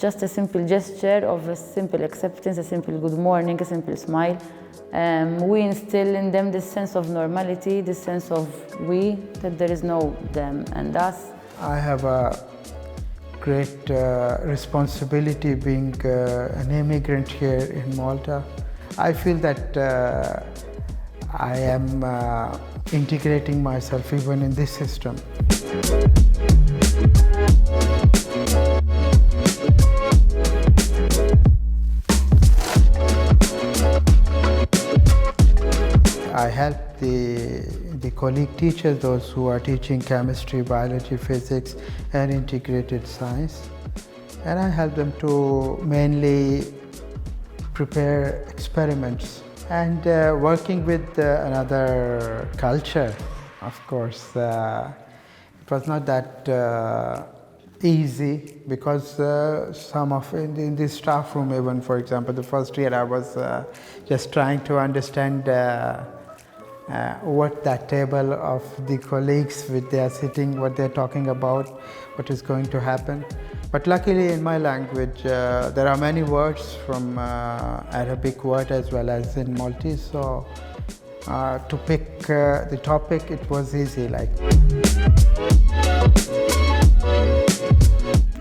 just a simple gesture of a simple acceptance, a simple good morning, a simple smile. We instill in them this sense of normality, this sense of that there is no them and us. I have a great responsibility being an immigrant here in Malta. I feel that I am integrating myself even in this system. I help the colleague teachers, those who are teaching chemistry, biology, physics, and integrated science. And I help them to mainly prepare experiments and working with another culture. Of course, it was not that easy because some of in the staff room, even for example, the first year I was just trying to understand what that table of the colleagues with they are sitting, what they're talking about, what is going to happen. But luckily in my language there are many words from Arabic word as well as in Maltese, so to pick the topic it was easy.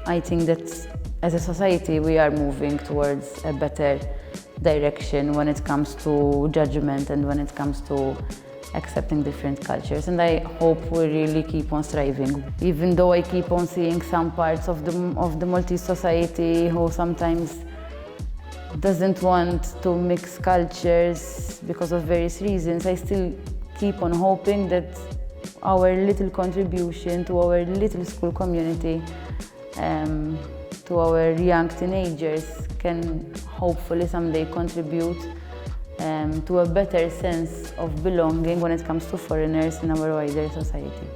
I think that as a society we are moving towards a better direction when it comes to judgment and when it comes to accepting different cultures, and I hope we really keep on striving. Even though I keep on seeing some parts of the Maltese society who sometimes doesn't want to mix cultures because of various reasons, I still keep on hoping that our little contribution to our little school community, to our young teenagers, can hopefully someday contribute to a better sense of belonging when it comes to foreigners in our wider society.